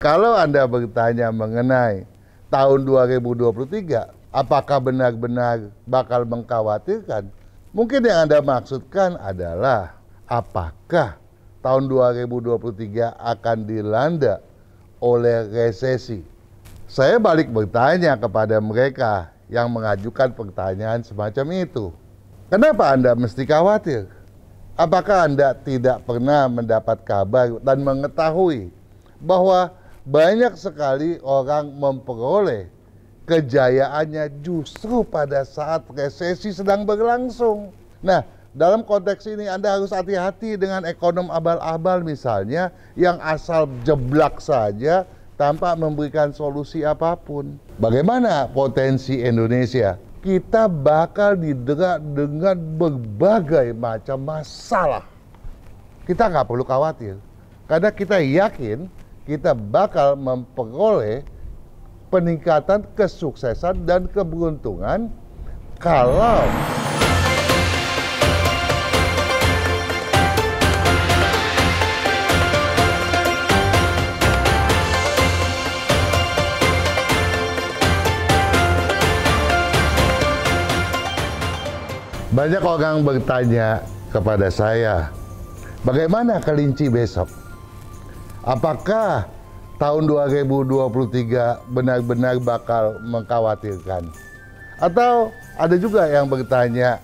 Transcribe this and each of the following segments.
kalau Anda bertanya mengenai tahun 2023, apakah benar-benar bakal mengkhawatirkan? Mungkin yang Anda maksudkan adalah apakah tahun 2023 akan dilanda oleh resesi? Saya balik bertanya kepada mereka yang mengajukan pertanyaan semacam itu. Kenapa Anda mesti khawatir? Apakah Anda tidak pernah mendapat kabar dan mengetahui bahwa banyak sekali orang memperoleh kejayaannya justru pada saat resesi sedang berlangsung? Nah, dalam konteks ini Anda harus hati-hati dengan ekonom abal-abal misalnya yang asal jeblak saja tanpa memberikan solusi apapun. Bagaimana potensi Indonesia? Kita bakal didera dengan berbagai macam masalah. Kita nggak perlu khawatir, karena kita yakin kita bakal memperoleh peningkatan kesuksesan dan keberuntungan kalau banyak orang bertanya kepada saya, bagaimana kelinci besok? Apakah tahun 2023 benar-benar bakal mengkhawatirkan? Atau ada juga yang bertanya,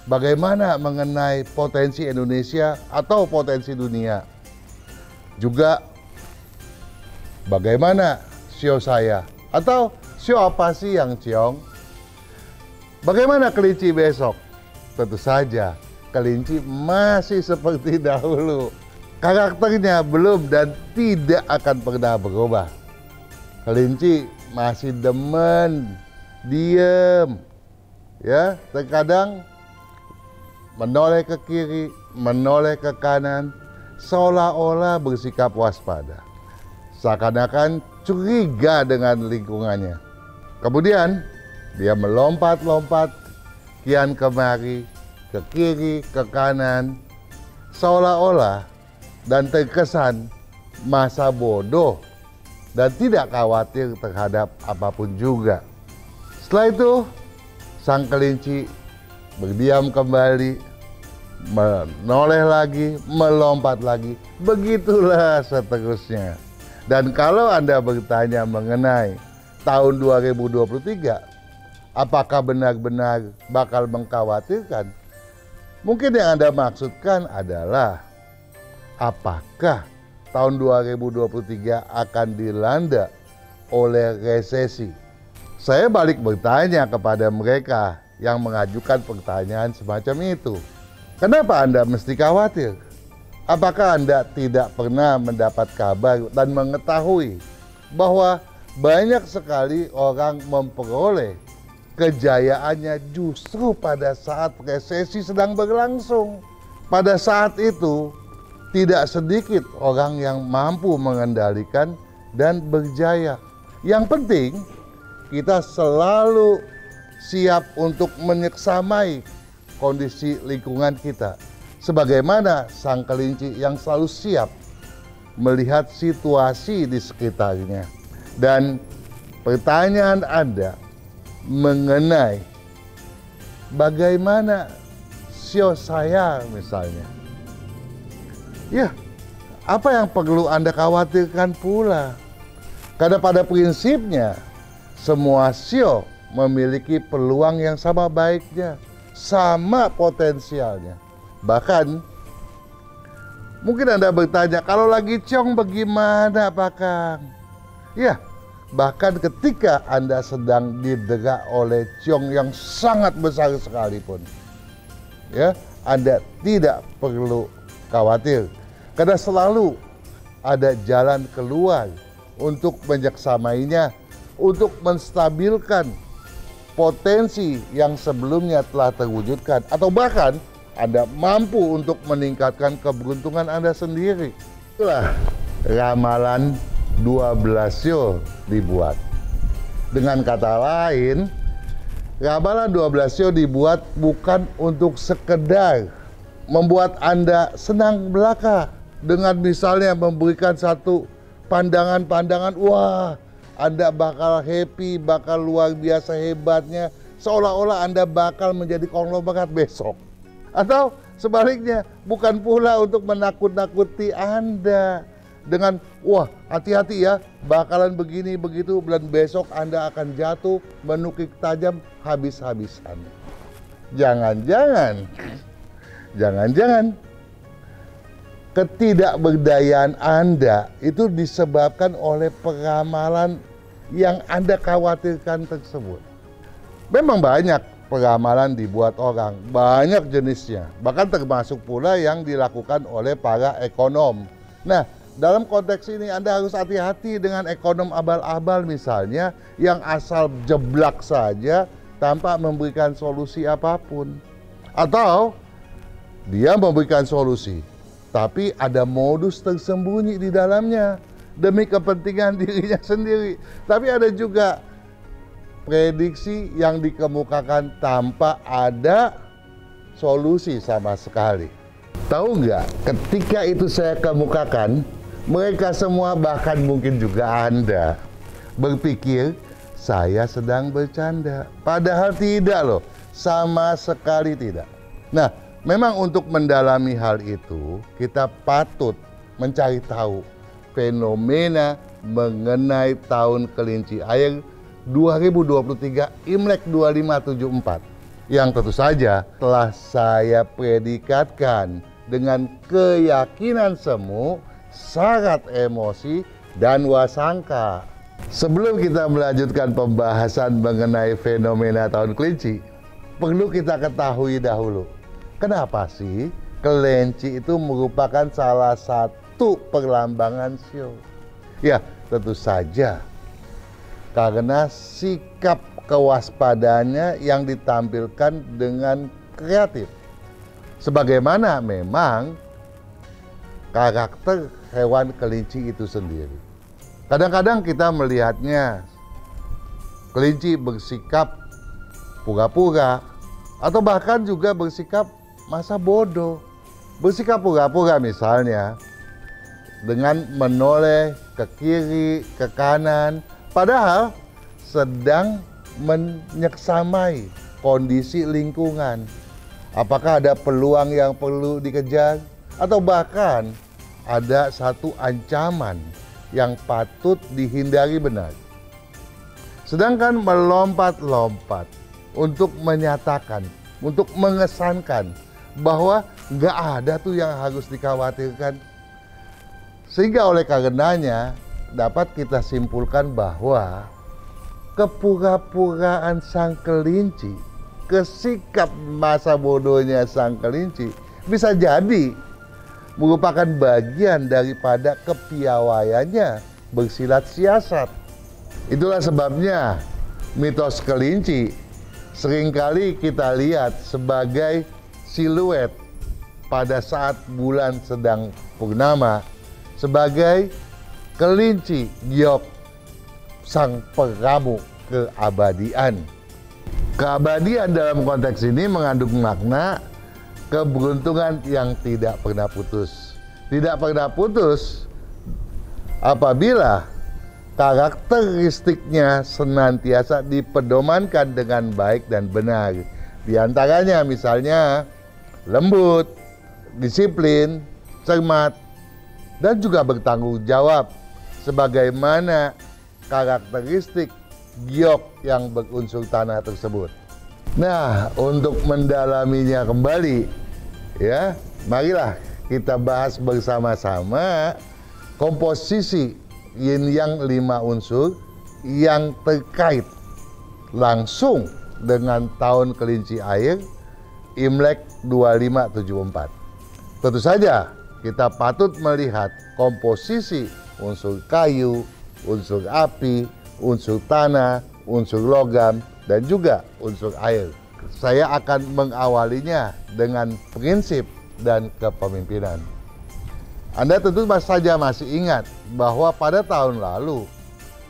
bagaimana mengenai potensi Indonesia atau potensi dunia? Juga, bagaimana sio saya? Atau sio apa sih yang ciong? Bagaimana kelinci besok? Tentu saja, kelinci masih seperti dahulu. Karakternya belum dan tidak akan pernah berubah. Kelinci masih demen, diem, ya, terkadang menoleh ke kiri, menoleh ke kanan, seolah-olah bersikap waspada. Seakan-akan curiga dengan lingkungannya. Kemudian dia melompat-lompat kian kemari, ke kiri, ke kanan, seolah-olah dan terkesan masa bodoh dan tidak khawatir terhadap apapun juga. Setelah itu, sang kelinci berdiam kembali, menoleh lagi, melompat lagi. Begitulah seterusnya. Dan kalau Anda bertanya mengenai tahun 2023, apakah benar-benar bakal mengkhawatirkan? Mungkin yang Anda maksudkan adalah apakah tahun 2023 akan dilanda oleh resesi? Saya balik bertanya kepada mereka yang mengajukan pertanyaan semacam itu. Kenapa Anda mesti khawatir? Apakah Anda tidak pernah mendapat kabar dan mengetahui bahwa banyak sekali orang memperoleh kejayaannya justru pada saat resesi sedang berlangsung? Pada saat itu, tidak sedikit orang yang mampu mengendalikan dan berjaya. Yang penting, kita selalu siap untuk menyeksamai kondisi lingkungan kita. Sebagaimana sang kelinci yang selalu siap melihat situasi di sekitarnya. Dan pertanyaan Anda mengenai bagaimana sio saya misalnya, ya, apa yang perlu Anda khawatirkan pula? Karena pada prinsipnya, semua sio memiliki peluang yang sama baiknya, sama potensialnya. Bahkan, mungkin Anda bertanya, kalau lagi ciong bagaimana Pak Kang? Ya, bahkan ketika Anda sedang didera oleh ciong yang sangat besar sekalipun, ya, Anda tidak perlu khawatir. Karena selalu ada jalan keluar untuk menyeksamainya, untuk menstabilkan potensi yang sebelumnya telah terwujudkan. Atau bahkan Anda mampu untuk meningkatkan keberuntungan Anda sendiri. Itulah ramalan 12 sio dibuat. Dengan kata lain, ramalan 12 sio dibuat bukan untuk sekedar membuat Anda senang belaka dengan misalnya memberikan satu pandangan-pandangan, wah Anda bakal happy, bakal luar biasa hebatnya, seolah-olah Anda bakal menjadi konglomerat besok. Atau sebaliknya, bukan pula untuk menakut-nakuti Anda dengan, wah hati-hati ya, bakalan begini begitu, dan besok Anda akan jatuh menukik tajam habis-habisan. Jangan-jangan ketidakberdayaan Anda itu disebabkan oleh peramalan yang Anda khawatirkan tersebut. Memang banyak peramalan dibuat orang, banyak jenisnya, bahkan termasuk pula yang dilakukan oleh para ekonom. Nah, dalam konteks ini Anda harus hati-hati dengan ekonom abal-abal misalnya, yang asal jeblak saja tanpa memberikan solusi apapun. Atau dia memberikan solusi, tapi ada modus tersembunyi di dalamnya demi kepentingan dirinya sendiri. Tapi ada juga prediksi yang dikemukakan tanpa ada solusi sama sekali. Tahu nggak, ketika itu saya kemukakan, mereka semua, bahkan mungkin juga Anda, berpikir saya sedang bercanda. Padahal tidak loh, sama sekali tidak. Nah, memang untuk mendalami hal itu, kita patut mencari tahu fenomena mengenai tahun kelinci air 2023 Imlek 2574 yang tentu saja telah saya predikatkan dengan keyakinan semu, syarat emosi, dan wasangka. Sebelum kita melanjutkan pembahasan mengenai fenomena tahun kelinci, perlu kita ketahui dahulu, kenapa sih kelinci itu merupakan salah satu perlambangan sio? Ya, tentu saja karena sikap kewaspadaannya yang ditampilkan dengan kreatif. Sebagaimana memang karakter hewan kelinci itu sendiri. Kadang-kadang kita melihatnya kelinci bersikap pura-pura, atau bahkan juga bersikap masa bodoh. Bersikap pura-pura misalnya dengan menoleh ke kiri, ke kanan, padahal sedang menyeksamai kondisi lingkungan. Apakah ada peluang yang perlu dikejar, atau bahkan ada satu ancaman yang patut dihindari benar. Sedangkan melompat-lompat untuk menyatakan, untuk mengesankan bahwa nggak ada tuh yang harus dikhawatirkan. Sehingga oleh karenanya dapat kita simpulkan bahwa kepura-puraan sang kelinci, kesikap masa bodohnya sang kelinci bisa jadi merupakan bagian daripada kepiawaiannya bersilat siasat. Itulah sebabnya mitos kelinci seringkali kita lihat sebagai siluet pada saat bulan sedang purnama, sebagai kelinci giok, sang peramu keabadian. Keabadian dalam konteks ini mengandung makna keberuntungan yang tidak pernah putus. Tidak pernah putus apabila karakteristiknya senantiasa dipedomankan dengan baik dan benar. Di antaranya misalnya lembut, disiplin, cermat, dan juga bertanggung jawab sebagaimana karakteristik giok yang berunsur tanah tersebut. Nah, untuk mendalaminya kembali, ya, marilah kita bahas bersama-sama komposisi yin yang 5 unsur yang terkait langsung dengan tahun kelinci air Imlek 2574. Tentu saja kita patut melihat komposisi unsur kayu, unsur api, unsur tanah, unsur logam, dan juga unsur air. Saya akan mengawalinya dengan prinsip dan kepemimpinan. Anda tentu saja masih ingat bahwa pada tahun lalu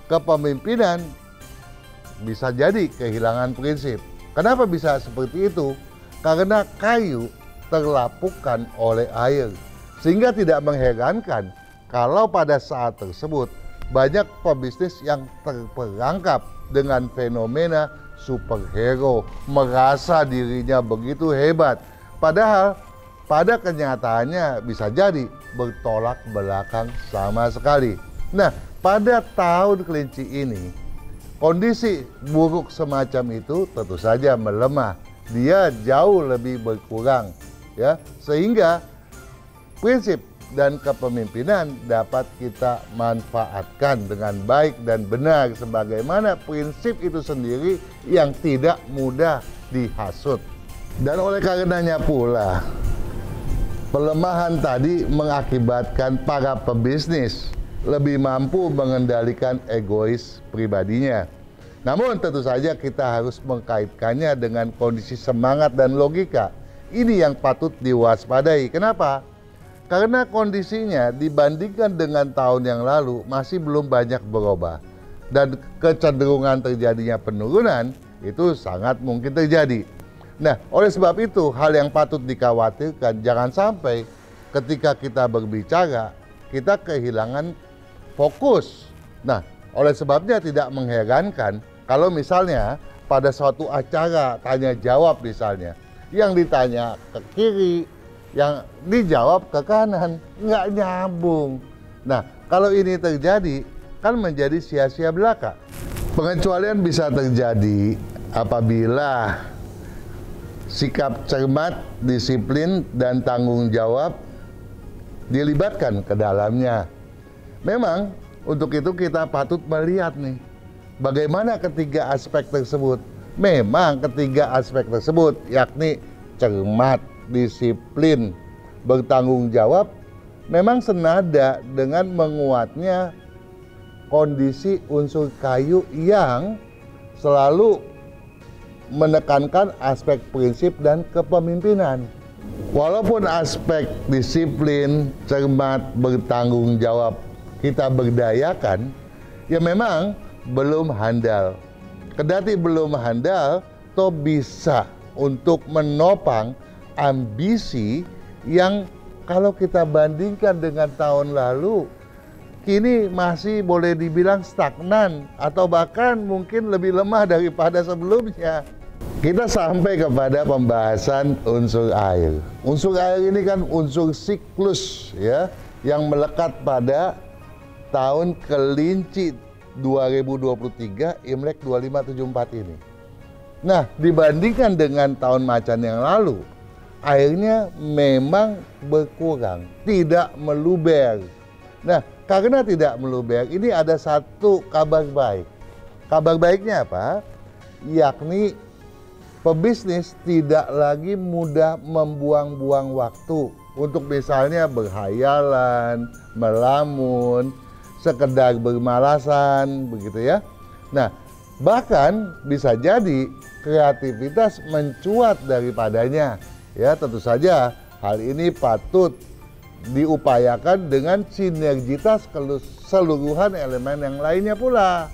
kepemimpinan bisa jadi kehilangan prinsip. Kenapa bisa seperti itu? Karena kayu terlapukkan oleh air. Sehingga tidak mengherankan kalau pada saat tersebut banyak pebisnis yang terperangkap dengan fenomena superhero, merasa dirinya begitu hebat, padahal pada kenyataannya bisa jadi bertolak belakang sama sekali. Nah, pada tahun kelinci ini, kondisi buruk semacam itu tentu saja melemah. Dia jauh lebih berkurang, ya, sehingga prinsip dan kepemimpinan dapat kita manfaatkan dengan baik dan benar sebagaimana prinsip itu sendiri yang tidak mudah dihasut. Dan oleh karenanya pula, pelemahan tadi mengakibatkan para pebisnis lebih mampu mengendalikan egois pribadinya. Namun tentu saja kita harus mengkaitkannya dengan kondisi semangat dan logika. Ini yang patut diwaspadai. Kenapa? Karena kondisinya dibandingkan dengan tahun yang lalu masih belum banyak berubah. Dan kecenderungan terjadinya penurunan itu sangat mungkin terjadi. Nah, oleh sebab itu hal yang patut dikhawatirkan jangan sampai ketika kita berbicara kita kehilangan fokus. Nah, oleh sebabnya tidak mengherankan kalau misalnya pada suatu acara tanya jawab misalnya, yang ditanya ke kiri, yang dijawab ke kanan, nggak nyambung. Nah, kalau ini terjadi, kan menjadi sia-sia belaka. Pengecualian bisa terjadi apabila sikap cermat, disiplin, dan tanggung jawab dilibatkan ke dalamnya. Memang, untuk itu kita patut melihat nih, bagaimana ketiga aspek tersebut. Memang ketiga aspek tersebut, yakni cermat, disiplin, bertanggung jawab, memang senada dengan menguatnya kondisi unsur kayu yang selalu menekankan aspek prinsip dan kepemimpinan. Walaupun aspek disiplin, cermat, bertanggung jawab kita berdayakan, ya memang belum handal. Kendati belum handal, toh bisa untuk menopang ambisi yang kalau kita bandingkan dengan tahun lalu, kini masih boleh dibilang stagnan atau bahkan mungkin lebih lemah daripada sebelumnya. Kita sampai kepada pembahasan unsur air. Unsur air ini kan unsur siklus, ya, yang melekat pada tahun kelinci 2023 Imlek 2574 ini. Nah, dibandingkan dengan tahun macan yang lalu, airnya memang berkurang, tidak meluber. Nah, karena tidak meluber, ini ada satu kabar baik. Kabar baiknya apa? Yakni pebisnis tidak lagi mudah membuang-buang waktu untuk misalnya berhayalan, melamun, sekedar bermalasan, begitu ya. Nah, bahkan bisa jadi kreativitas mencuat daripadanya. Ya, tentu saja hal ini patut diupayakan dengan sinergitas keseluruhan elemen yang lainnya pula.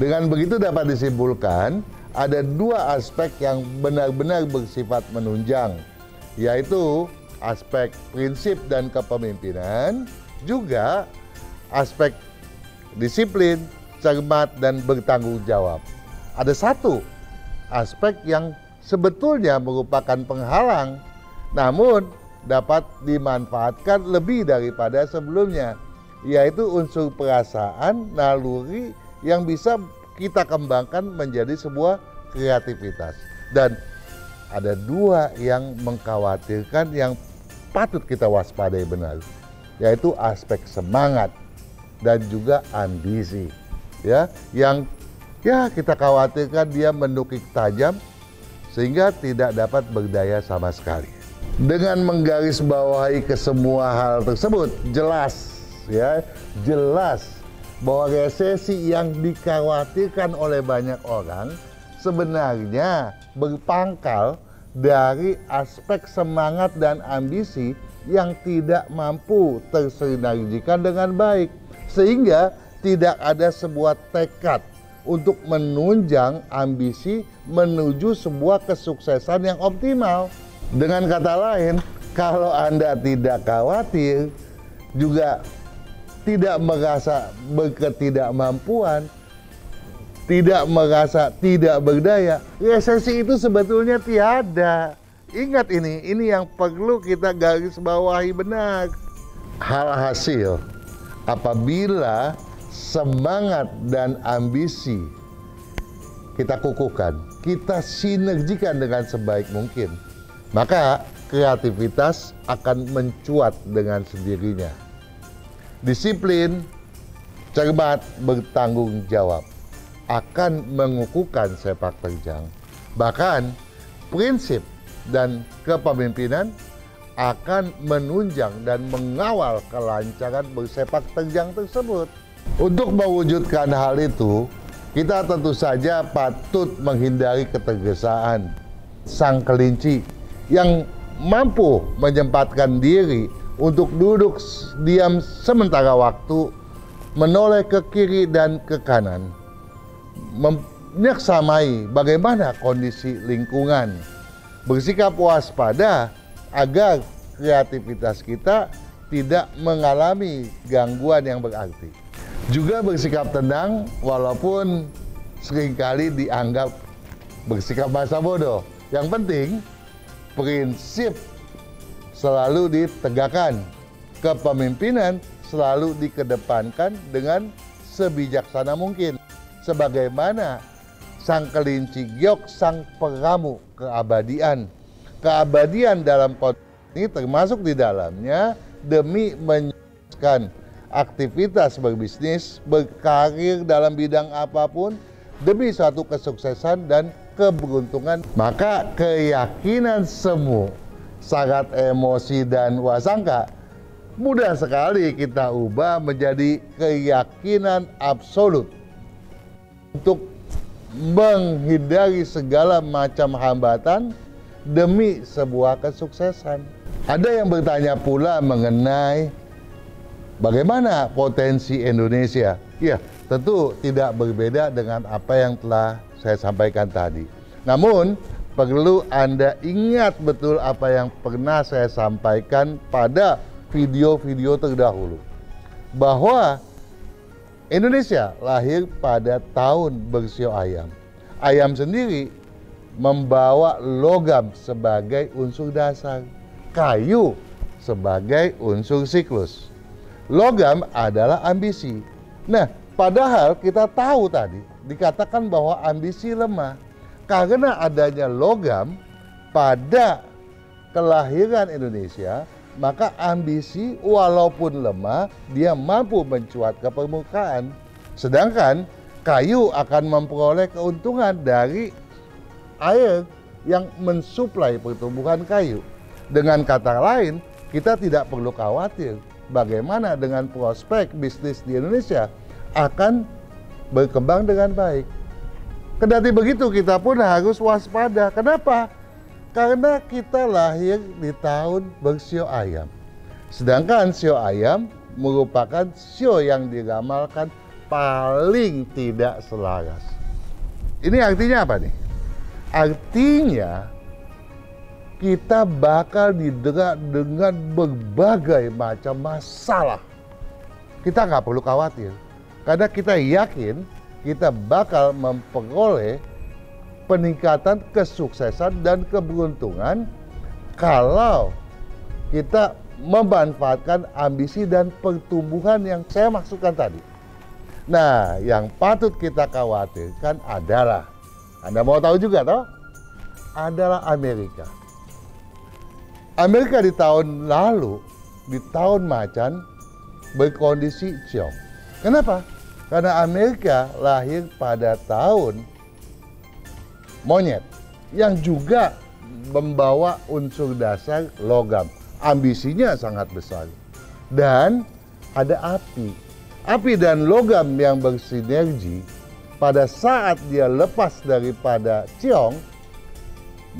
Dengan begitu dapat disimpulkan ada dua aspek yang benar-benar bersifat menunjang, yaitu aspek prinsip dan kepemimpinan, juga aspek disiplin, cermat, dan bertanggung jawab. Ada satu aspek yang sebetulnya merupakan penghalang, namun dapat dimanfaatkan lebih daripada sebelumnya, yaitu unsur perasaan, naluri yang bisa kita kembangkan menjadi sebuah kreativitas. Dan ada dua yang mengkhawatirkan yang patut kita waspadai benar, yaitu aspek semangat dan juga ambisi, ya, yang kita khawatirkan dia menukik tajam sehingga tidak dapat berdaya sama sekali. Dengan menggarisbawahi ke semua hal tersebut, jelas bahwa resesi yang dikhawatirkan oleh banyak orang sebenarnya berpangkal dari aspek semangat dan ambisi yang tidak mampu tersinergikan dengan baik, sehingga tidak ada sebuah tekad untuk menunjang ambisi menuju sebuah kesuksesan yang optimal. Dengan kata lain, kalau Anda tidak khawatir, juga tidak merasa berketidakmampuan, tidak merasa tidak berdaya, resesi itu sebetulnya tiada. Ingat ini yang perlu kita garis bawahi benar. Hasil apabila semangat dan ambisi kita kukuhkan, kita sinergikan dengan sebaik mungkin, maka kreativitas akan mencuat dengan sendirinya. Disiplin, cermat, bertanggung jawab akan mengukuhkan sepak terjang. Bahkan prinsip dan kepemimpinan akan menunjang dan mengawal kelancaran bersepak terjang tersebut. Untuk mewujudkan hal itu, kita tentu saja patut menghindari ketergesaan. Sang kelinci yang mampu menyempatkan diri untuk duduk diam sementara waktu, menoleh ke kiri dan ke kanan, menyaksamai bagaimana kondisi lingkungan, bersikap waspada agar kreativitas kita tidak mengalami gangguan yang berarti. Juga bersikap tenang walaupun seringkali dianggap bersikap masa bodoh. Yang penting prinsip selalu ditegakkan, kepemimpinan selalu dikedepankan dengan sebijaksana mungkin. Sebagaimana sang kelinci giok, sang peramu keabadian. Keabadian dalam konteks ini termasuk di dalamnya demi menyukseskan aktivitas berbisnis, berkarir dalam bidang apapun, demi suatu kesuksesan dan keberuntungan. Maka keyakinan semu, syarat emosi dan wasangka mudah sekali kita ubah menjadi keyakinan absolut untuk menghindari segala macam hambatan demi sebuah kesuksesan. Ada yang bertanya pula mengenai bagaimana potensi Indonesia. Ya, tentu tidak berbeda dengan apa yang telah saya sampaikan tadi. Namun, perlu Anda ingat betul apa yang pernah saya sampaikan pada video-video terdahulu. Bahwa Indonesia lahir pada tahun bersio ayam. Ayam sendiri membawa logam sebagai unsur dasar, kayu sebagai unsur siklus. Logam adalah ambisi. Nah, padahal kita tahu tadi dikatakan bahwa ambisi lemah. Karena adanya logam pada kelahiran Indonesia, maka ambisi walaupun lemah, dia mampu mencuat ke permukaan. Sedangkan kayu akan memperoleh keuntungan dari air yang mensuplai pertumbuhan kayu. Dengan kata lain, kita tidak perlu khawatir bagaimana dengan prospek bisnis di Indonesia akan berkembang dengan baik. Kendati begitu, kita pun harus waspada. Kenapa? Karena kita lahir di tahun bersio ayam. Sedangkan sio ayam merupakan sio yang diramalkan paling tidak selaras. Ini artinya apa nih? Artinya kita bakal didera dengan berbagai macam masalah. Kita nggak perlu khawatir, karena kita yakin kita bakal memperoleh peningkatan kesuksesan dan keberuntungan kalau kita memanfaatkan ambisi dan pertumbuhan yang saya maksudkan tadi. Nah, yang patut kita khawatirkan adalah, Anda mau tahu juga toh? Adalah Amerika. Amerika di tahun lalu, di tahun macan, berkondisi ciong. Kenapa? Karena Amerika lahir pada tahun monyet yang juga membawa unsur dasar logam. Ambisinya sangat besar. Dan ada api. Api dan logam yang bersinergi pada saat dia lepas daripada ciong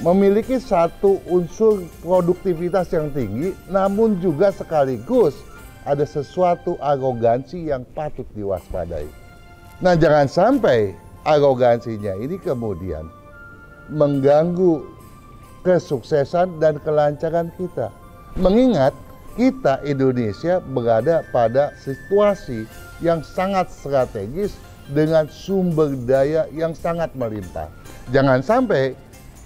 memiliki satu unsur produktivitas yang tinggi, namun juga sekaligus ada sesuatu arogansi yang patut diwaspadai. Nah, jangan sampai arogansinya ini kemudian mengganggu kesuksesan dan kelancaran kita. Mengingat kita Indonesia berada pada situasi yang sangat strategis dengan sumber daya yang sangat melimpah. Jangan sampai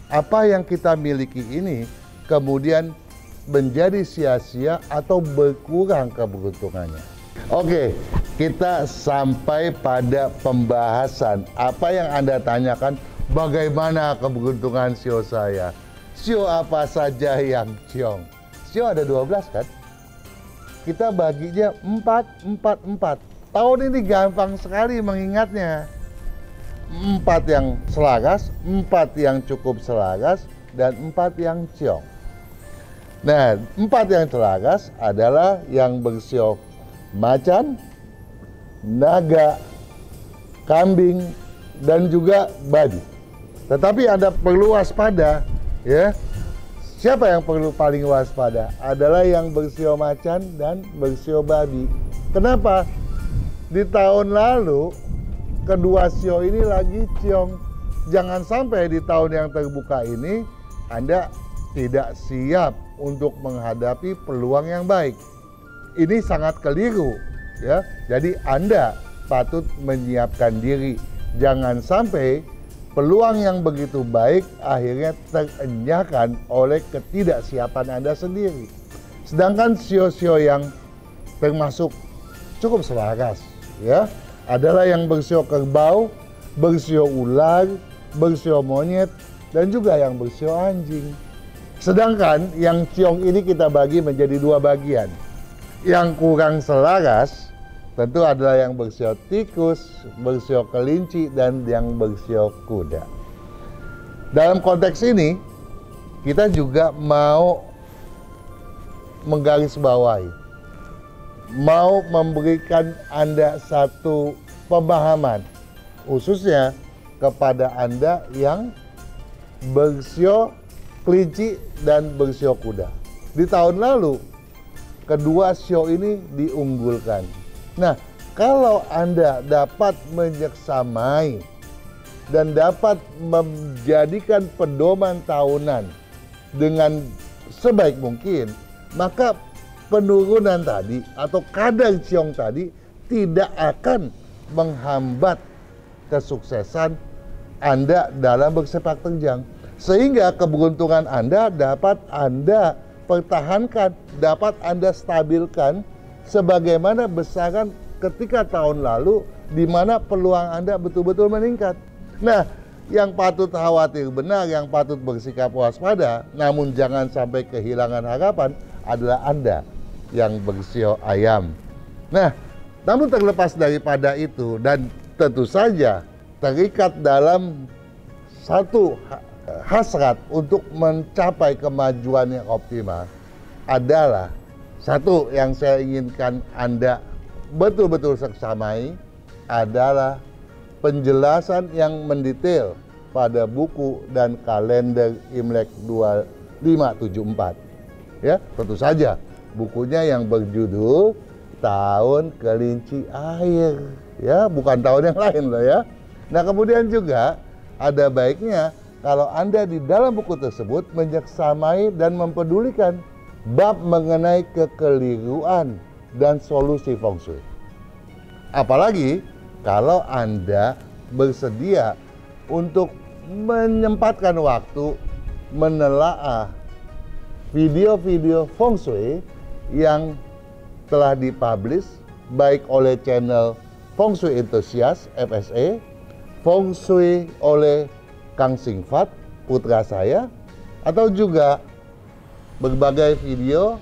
apa yang kita miliki ini kemudian menjadi sia-sia atau berkurang keberuntungannya. Oke, kita sampai pada pembahasan apa yang Anda tanyakan, bagaimana keberuntungan sio saya? Sio apa saja yang ciong? Sio ada 12 kan? Kita baginya 4, 4, 4. Tahun ini gampang sekali mengingatnya. 4 yang selaras, 4 yang cukup selaras, dan 4 yang ciong. Nah, 4 yang selaras adalah yang bersio macan, naga, kambing, dan juga babi. Tetapi Anda perlu waspada, ya. Siapa yang perlu paling waspada? Adalah yang bersio macan dan bersio babi. Kenapa? Di tahun lalu, kedua sio ini lagi ciong. Jangan sampai di tahun yang terbuka ini, Anda tidak siap untuk menghadapi peluang yang baik. Ini sangat keliru, ya. Jadi Anda patut menyiapkan diri. Jangan sampai peluang yang begitu baik akhirnya terenyahkan oleh ketidaksiapan Anda sendiri. Sedangkan sio-sio yang termasuk cukup selaras, ya, adalah yang bersio kerbau, bersio ular, bersio monyet, dan juga yang bersio anjing. Sedangkan yang ciong ini kita bagi menjadi 2 bagian. Yang kurang selaras tentu adalah yang bersio tikus, bersio kelinci, dan yang bersio kuda. Dalam konteks ini, kita juga mau menggarisbawahi, mau memberikan Anda satu pemahaman, khususnya kepada Anda yang bersio kelinci dan bersio kuda. Di tahun lalu, kedua sio ini diunggulkan. Nah, kalau Anda dapat menyeksamai dan dapat menjadikan pedoman tahunan dengan sebaik mungkin, maka penurunan tadi atau kadar ciong tadi tidak akan menghambat kesuksesan Anda dalam bersepak terjang. Sehingga keberuntungan Anda dapat Anda pertahankan, dapat Anda stabilkan sebagaimana besaran ketika tahun lalu di mana peluang Anda betul-betul meningkat. Nah, yang patut khawatir benar, yang patut bersikap waspada, namun jangan sampai kehilangan harapan adalah Anda yang bersio ayam. Nah, namun terlepas daripada itu dan tentu saja terikat dalam satu hasrat untuk mencapai kemajuan yang optimal adalah satu yang saya inginkan Anda betul-betul seksamai adalah penjelasan yang mendetail pada buku dan kalender Imlek 2574. Ya, tentu saja bukunya yang berjudul Tahun Kelinci Air, ya, bukan tahun yang lain loh ya. Nah, kemudian juga ada baiknya kalau Anda di dalam buku tersebut menyeksamai dan mempedulikan bab mengenai kekeliruan dan solusi feng shui. Apalagi kalau Anda bersedia untuk menyempatkan waktu menelaah video-video feng shui yang telah dipublish baik oleh channel Feng Shui Enthusiast FSA, Feng Shui oleh Kang Singfat, putra saya, atau juga berbagai video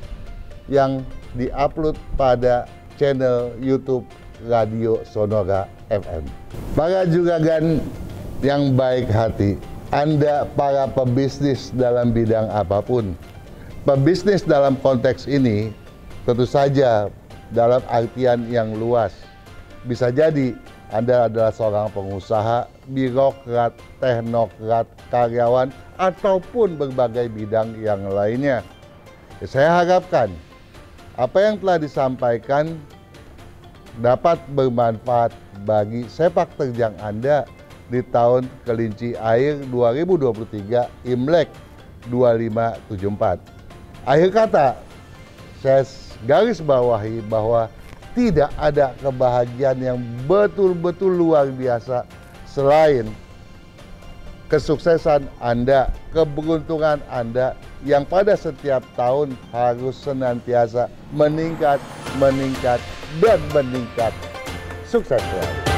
yang diupload pada channel YouTube Radio Sonora FM. Para juragan yang baik hati, Anda para pebisnis dalam bidang apapun, pebisnis dalam konteks ini tentu saja dalam artian yang luas. Bisa jadi Anda adalah seorang pengusaha, birokrat, teknokrat, karyawan, ataupun berbagai bidang yang lainnya. Saya harapkan apa yang telah disampaikan dapat bermanfaat bagi sepak terjang Anda di tahun Kelinci Air 2023 Imlek 2574. Akhir kata, Saya garis bawahi bahwa tidak ada kebahagiaan yang betul-betul luar biasa selain kesuksesan Anda, keberuntungan Anda yang pada setiap tahun harus senantiasa meningkat, dan meningkat. Sukses selalu.